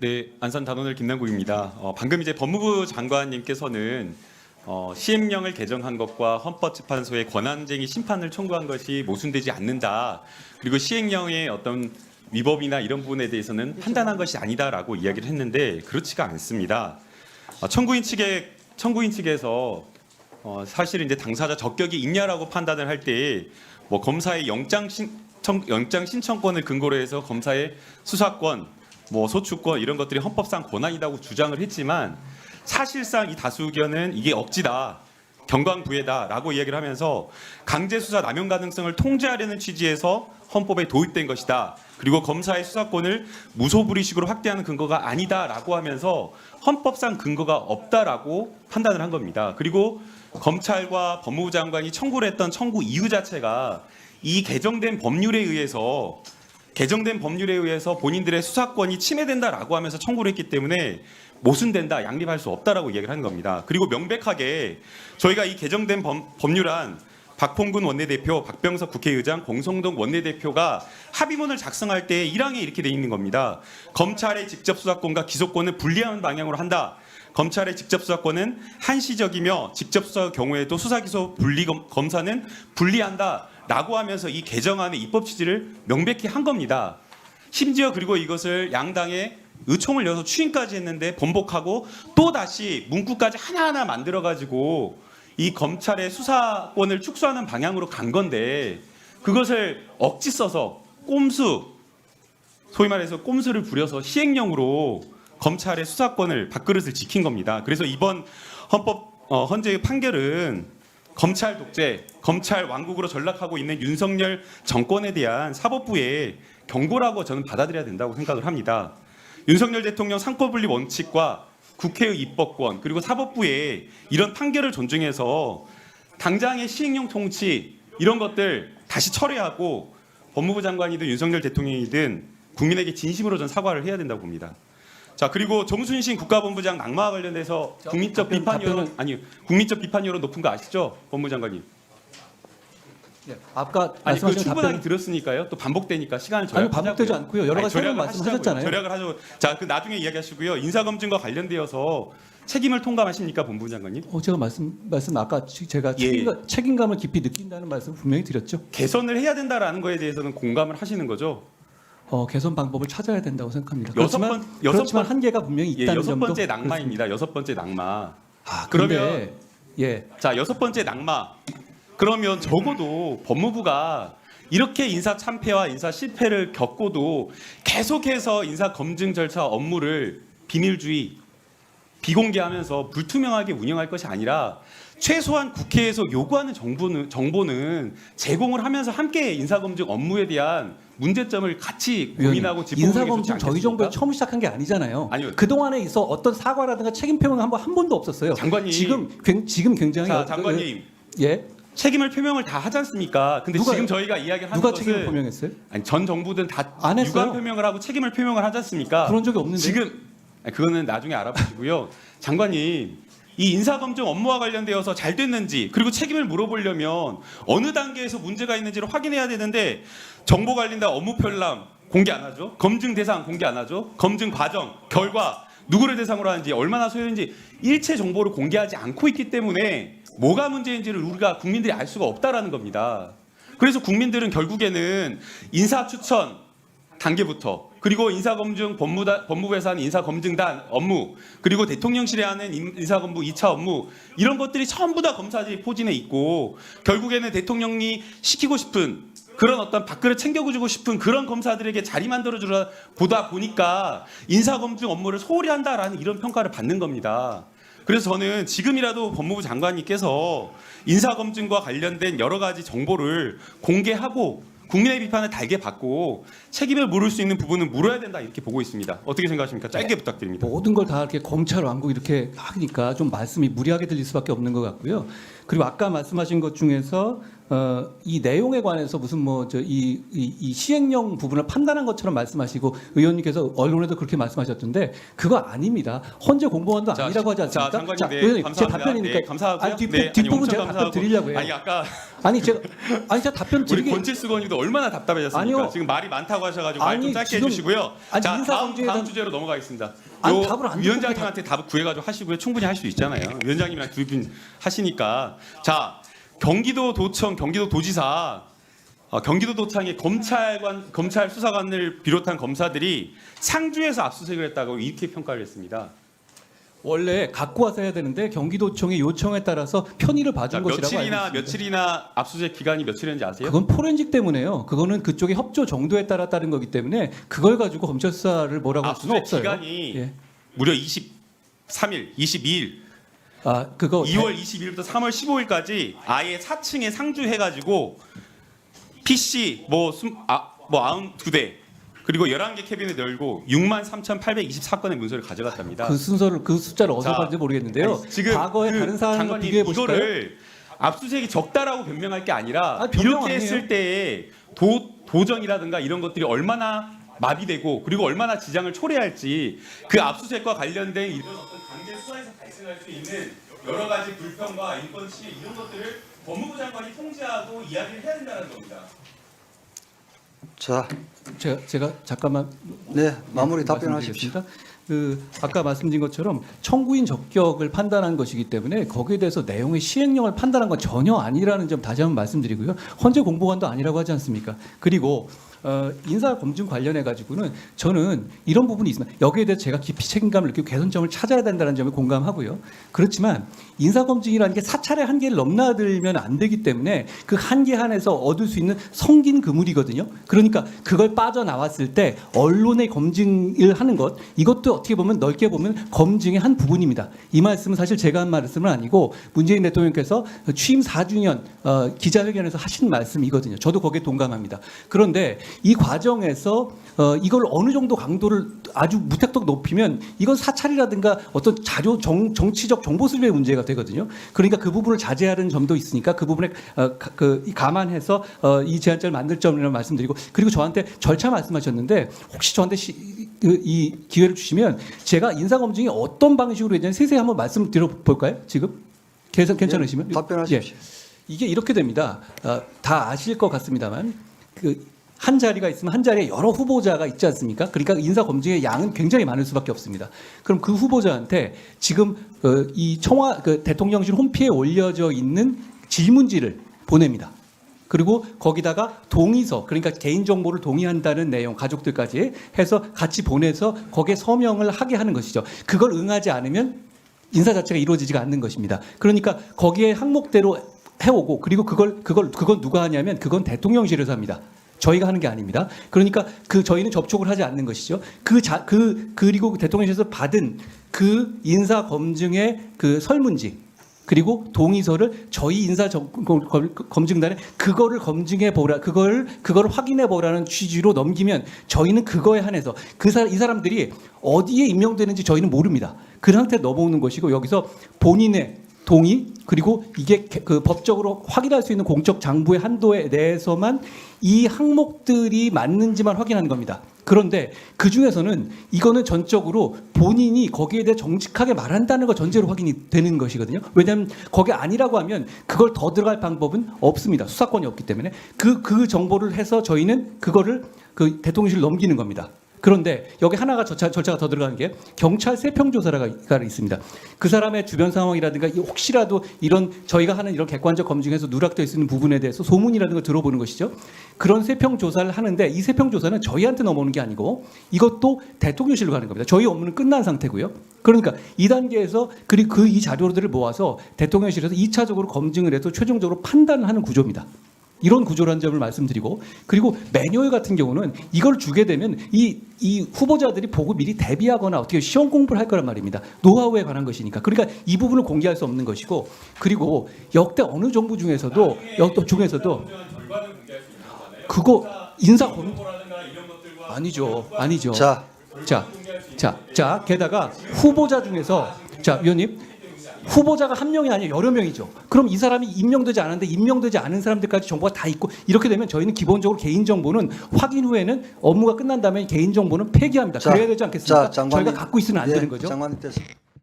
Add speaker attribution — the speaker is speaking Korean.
Speaker 1: 네, 안산 단원을 김남국입니다. 방금 이제 법무부 장관님께서는 시행령을 개정한 것과 헌법재판소의 권한쟁의 심판을 청구한 것이 모순되지 않는다. 그리고 시행령의 어떤 위법이나 이런 부분에 대해서는 판단한 것이 아니다라고 이야기를 했는데 그렇지가 않습니다. 청구인 측에서 사실 이제 당사자 적격이 있냐라고 판단을 할 때 뭐 검사의 영장 신청권을 근거로 해서 검사의 수사권, 뭐 소추권 이런 것들이 헌법상 권한이라고 주장을 했지만 사실상 이 다수 의견은 이게 억지다, 경광부회다라고 이야기를 하면서 강제 수사 남용 가능성을 통제하려는 취지에서 헌법에 도입된 것이다. 그리고 검사의 수사권을 무소불위식으로 확대하는 근거가 아니다라고 하면서 헌법상 근거가 없다라고 판단을 한 겁니다. 그리고 검찰과 법무부 장관이 청구를 했던 청구 이유 자체가 이 개정된 법률에 의해서 본인들의 수사권이 침해된다라고 하면서 청구를 했기 때문에 모순된다, 양립할 수 없다라고 이야기를 하는 겁니다. 그리고 명백하게 저희가 이 개정된 법률안 박홍근 원내대표, 박병석 국회의장, 공성동 원내대표가 합의문을 작성할 때 1항에 이렇게 돼 있는 겁니다. 검찰의 직접 수사권과 기소권을 분리하는 방향으로 한다. 검찰의 직접 수사권은 한시적이며 직접 수사 경우에도 수사기소 분리 검사는 분리한다. 라고 하면서 이 개정안의 입법 취지를 명백히 한 겁니다. 심지어 그리고 이것을 양당의 의총을 열어서 추인까지 했는데 번복하고 또 다시 문구까지 하나하나 만들어가지고 이 검찰의 수사권을 축소하는 방향으로 간 건데 그것을 억지 써서 소위 말해서 꼼수를 부려서 시행령으로 검찰의 수사권을 밥그릇을 지킨 겁니다. 그래서 이번 헌재의 판결은 검찰 독재, 검찰 왕국으로 전락하고 있는 윤석열 정권에 대한 사법부의 경고라고 저는 받아들여야 된다고 생각을 합니다. 윤석열 대통령 상권분리 원칙과 국회의 입법권 그리고 사법부의 이런 판결을 존중해서 당장의 시행령 통치 이런 것들 다시 철회하고 법무부 장관이든 윤석열 대통령이든 국민에게 진심으로 전 사과를 해야 된다고 봅니다. 자, 그리고 정순신 국가본부장 낙마와 관련해서 국민적 비판 여론 높은 거 아시죠, 법무부 장관님?
Speaker 2: 네, 아까
Speaker 1: 아니 그
Speaker 2: 말씀하신
Speaker 1: 충분하게
Speaker 2: 답변
Speaker 1: 들었으니까요. 또 반복되니까 시간을
Speaker 2: 아니 반복되지 않고요. 여러 가지 새로운 말씀하셨잖아요.
Speaker 1: 절약을 하죠. 자, 그 나중에 이야기하시고요. 인사검증과 관련되어서 책임을 통감하십니까, 법무부 장관님?
Speaker 2: 제가 말씀 아까 제가 책임감을 깊이 느낀다는 말씀 분명히 드렸죠.
Speaker 1: 개선을 해야 된다라는 거에 대해서는 공감을 하시는 거죠?
Speaker 2: 개선 방법을 찾아야 된다고 생각합니다.
Speaker 1: 그렇지만
Speaker 2: 한계가 분명히 있다는
Speaker 1: 여섯
Speaker 2: 점도.
Speaker 1: 번째 낙마입니다. 여섯 번째 낙마.
Speaker 2: 그러면
Speaker 1: 자, 여섯 번째 낙마. 그러면 적어도 법무부가 이렇게 인사 참패와 인사 실패를 겪고도 계속해서 인사 검증 절차 업무를 비밀주의, 비공개하면서 불투명하게 운영할 것이 아니라 최소한 국회에서 요구하는 정보는 제공을 하면서 함께 인사검증 업무에 대한 문제점을 같이 고민하고 짚어보는 게 좋지
Speaker 2: 인사검증 저희 정부에 처음 시작한 게 아니잖아요.
Speaker 1: 아니요.
Speaker 2: 그동안에 있어 어떤 사과라든가 책임 표명 한 번도 없었어요.
Speaker 1: 장관님.
Speaker 2: 지금 굉장히
Speaker 1: 자, 장관님.
Speaker 2: 예.
Speaker 1: 책임을 표명을 다 하지 않습니까? 근데 지금 저희가 이야기를 하는
Speaker 2: 누가
Speaker 1: 것은
Speaker 2: 책임을 표명했어요?
Speaker 1: 아니, 전 정부든 다
Speaker 2: 안 했어요.
Speaker 1: 유감 표명을 하고 책임을 표명을 하지 않습니까?
Speaker 2: 그런 적이 없는데.
Speaker 1: 지금 그거는 나중에 알아보시고요. 장관님, 이 인사검증 업무와 관련되어서 잘 됐는지 그리고 책임을 물어보려면 어느 단계에서 문제가 있는지를 확인해야 되는데 정보 관련된 업무 편람 공개 안 하죠. 검증 대상 공개 안 하죠. 검증 과정, 결과 누구를 대상으로 하는지 얼마나 소요인지 일체 정보를 공개하지 않고 있기 때문에 뭐가 문제인지를 우리가 국민들이 알 수가 없다라는 겁니다. 그래서 국민들은 결국에는 인사 추천 단계부터 그리고 인사검증 법무부에서 하는 인사검증단 업무 그리고 대통령실에 하는 인사검부 2차 업무 이런 것들이 전부 다 검사들이 포진해 있고 결국에는 대통령이 시키고 싶은 그런 어떤 밥그릇 챙겨주고 싶은 그런 검사들에게 자리 만들어주라 보다 보니까 인사검증 업무를 소홀히 한다라는 이런 평가를 받는 겁니다. 그래서 저는 지금이라도 법무부 장관님께서 인사검증과 관련된 여러 가지 정보를 공개하고 국민의 비판을 달게 받고 책임을 물을 수 있는 부분은 물어야 된다 이렇게 보고 있습니다. 어떻게 생각하십니까? 짧게 부탁드립니다.
Speaker 2: 모든 걸 다 이렇게 검찰 왕국 이렇게 하니까 좀 말씀이 무리하게 들릴 수밖에 없는 것 같고요. 그리고 아까 말씀하신 것 중에서 이 내용에 관해서 무슨 뭐 이 시행령 부분을 판단한 것처럼 말씀하시고 의원님께서 언론에도 그렇게 말씀하셨던데 그거 아닙니다. 헌재 공보원도
Speaker 1: 자,
Speaker 2: 아니라고 하지 않습니까?
Speaker 1: 자, 장관님, 네,
Speaker 2: 의원님 제
Speaker 1: 감사합니다.
Speaker 2: 답변이니까.
Speaker 1: 네, 감사하고요.
Speaker 2: 아니,
Speaker 1: 네,
Speaker 2: 뒷부분
Speaker 1: 엄청
Speaker 2: 제가 답변
Speaker 1: 감사하고.
Speaker 2: 드리려고 해요.
Speaker 1: 아니 아까
Speaker 2: 제가 답변
Speaker 1: 우리
Speaker 2: 드리게.
Speaker 1: 권칠수 의원님도 얼마나 답답해졌습니까?
Speaker 2: 아니요.
Speaker 1: 지금 말이 많다고 하셔가지고 말 좀
Speaker 2: 아니,
Speaker 1: 짧게
Speaker 2: 지금-
Speaker 1: 해주시고요.
Speaker 2: 아니,
Speaker 1: 자,
Speaker 2: 인사검증에
Speaker 1: 다음
Speaker 2: 대한-
Speaker 1: 주제로 넘어가겠습니다.
Speaker 2: 아니,
Speaker 1: 요
Speaker 2: 답을 안 듣고
Speaker 1: 위원장님한테 답을 구해가지고 하시고요. 충분히 할 수 있잖아요. 위원장님이랑 두 분 하시니까. 자, 경기도도청, 경기도도지사, 경기도도청의 검찰 수사관을 비롯한 검사들이 상주에서 압수수색을 했다고 이렇게 평가를 했습니다.
Speaker 2: 원래 갖고 와서 해야 되는데 경기도청의 요청에 따라서 편의를
Speaker 1: 자,
Speaker 2: 봐준 것이라고 알고 있습니다.
Speaker 1: 며칠이나 압수수색 기간이 며칠인지 아세요?
Speaker 2: 그건 포렌식 때문에요. 그거는 그쪽의 협조 정도에 따라 따른 거기 때문에 그걸 가지고 검찰 수사를 뭐라고 할 수는
Speaker 1: 압수수색
Speaker 2: 없어요.
Speaker 1: 기간이
Speaker 2: 예.
Speaker 1: 무려 23일, 22일,
Speaker 2: 그거
Speaker 1: 2월 22일부터 3월 15일까지 아예 4층에 상주해가지고 PC 뭐 92대 그리고 11개 캐비넷 열고 63,824건의 문서를 가져갔답니다.
Speaker 2: 그 순서를 그 숫자를 어디서
Speaker 1: 자,
Speaker 2: 봤는지 모르겠는데요.
Speaker 1: 아니, 지금
Speaker 2: 과거에
Speaker 1: 그
Speaker 2: 다른 사람과
Speaker 1: 장관님
Speaker 2: 비교해 보실까요?
Speaker 1: 이거를 압수수색이 적다라고 변명할 게 아니라
Speaker 2: 아니, 변명
Speaker 1: 이렇게
Speaker 2: 아니에요.
Speaker 1: 했을 때의 도정이라든가 이런 것들이 얼마나 마비되고 그리고 얼마나 지장을 초래할지 그 압수수색과 관련된 이런 어떤 강제 수사에서 발생할 수 있는 여러 가지 불평과 인권 침해 이런 것들을 법무부 장관이 통제하고 이야기를 해야 된다는 겁니다.
Speaker 3: 자,
Speaker 2: 제가 잠깐만
Speaker 3: 네, 마무리 답변하십시오.
Speaker 2: 말씀드리겠습니다. 아까 말씀드린 것처럼 청구인 적격을 판단한 것이기 때문에 거기에 대해서 내용의 시행령을 판단한 건 전혀 아니라는 점 다시 한번 말씀드리고요. 헌재 공보관도 아니라고 하지 않습니까? 그리고 인사 검증 관련해 가지고는 저는 이런 부분이 있습니다. 여기에 대해서 제가 깊이 책임감을 느끼고 개선점을 찾아야 된다는 점에 공감하고요. 그렇지만 인사 검증이라는 게 사찰의 한계를 넘나들면 안 되기 때문에 그 한계 안에서 얻을 수 있는 성긴 그물이거든요. 그러니까 그걸 빠져나왔을 때 언론의 검증을 하는 것 이것도 어떻게 보면 넓게 보면 검증의 한 부분입니다. 이 말씀은 사실 제가 한 말씀은 아니고 문재인 대통령께서 취임 4주년 기자회견에서 하신 말씀이거든요. 저도 거기에 동감합니다. 그런데 이 과정에서 이걸 어느 정도 강도를 아주 무턱덕 높이면 이건 사찰이라든가 어떤 정치적 정보 수집의 문제가 되거든요. 그러니까 그 부분을 자제하는 점도 있으니까 그 부분에 감안해서 이 제한자를 만들 점이라고 말씀드리고 그리고 저한테 절차 말씀하셨는데 혹시 저한테 이 기회를 주시면 제가 인사검증이 어떤 방식으로 했는지 세세히 한번 말씀드려볼까요? 지금 괜찮으시면
Speaker 3: 답변하십시오.
Speaker 2: 예. 이게 이렇게 됩니다. 다 아실 것 같습니다만 한 자리가 있으면 한 자리에 여러 후보자가 있지 않습니까? 그러니까 인사 검증의 양은 굉장히 많을 수밖에 없습니다. 그럼 그 후보자한테 지금 이 대통령실 홈피에 올려져 있는 질문지를 보냅니다. 그리고 거기다가 동의서, 그러니까 개인정보를 동의한다는 내용, 가족들까지 해서 같이 보내서 거기에 서명을 하게 하는 것이죠. 그걸 응하지 않으면 인사 자체가 이루어지지가 않는 것입니다. 그러니까 거기에 항목대로 해오고 그리고 그건 누가 하냐면 그건 대통령실에서 합니다. 저희가 하는 게 아닙니다. 그러니까 저희는 접촉을 하지 않는 것이죠. 그리고 대통령실에서 받은 그 인사 검증의 그 설문지 그리고 동의서를 저희 인사 검증단에 그거를 검증해 보라, 그걸 확인해 보라는 취지로 넘기면 저희는 그거에 한해서 이 사람들이 어디에 임명되는지 저희는 모릅니다. 그 상태에 넘어오는 것이고 여기서 본인의 동의 그리고 이게 그 법적으로 확인할 수 있는 공적 장부의 한도에 대해서만 이 항목들이 맞는지만 확인하는 겁니다. 그런데 그 중에서는 이거는 전적으로 본인이 거기에 대해 정직하게 말한다는 거 전제로 확인이 되는 것이거든요. 왜냐하면 거기 아니라고 하면 그걸 더 들어갈 방법은 없습니다. 수사권이 없기 때문에 그 정보를 해서 저희는 그거를 그 대통령실 넘기는 겁니다. 그런데 여기 하나가 절차가 더 들어가는 게 경찰 세평조사가 있습니다. 그 사람의 주변 상황이라든가 혹시라도 저희가 하는 이런 객관적 검증에서 누락되어 있는 부분에 대해서 소문이라는 걸 들어보는 것이죠. 그런 세평조사를 하는데 이 세평조사는 저희한테 넘어오는 게 아니고 이것도 대통령실로 가는 겁니다. 저희 업무는 끝난 상태고요. 그러니까 이 단계에서 그리고 이 자료들을 모아서 대통령실에서 2차적으로 검증을 해서 최종적으로 판단을 하는 구조입니다. 이런 구조라는 점을 말씀드리고 그리고 매뉴얼 같은 경우는 이걸 주게 되면 이 후보자들이 보고 미리 대비하거나 어떻게 시험 공부를 할 거란 말입니다. 노하우에 관한 것이니까. 그러니까 이 부분을 공개할 수 없는 것이고 그리고 역대 어느 정부 중에서도 그거 인사 검 아니죠. 자 게다가 후보자 중에서 위원님 후보자가 한 명이 아니라 여러 명이죠. 그럼 이 사람이 임명되지 않았는데 임명되지 않은 사람들까지 정보가 다 있고 이렇게 되면 저희는 기본적으로 개인정보는 확인 후에는 업무가 끝난 다음에 개인정보는 폐기합니다. 그래야 되지 않겠습니까? 저희가 갖고 있으면 안 되는 거죠.
Speaker 3: 장관님 됐습니다.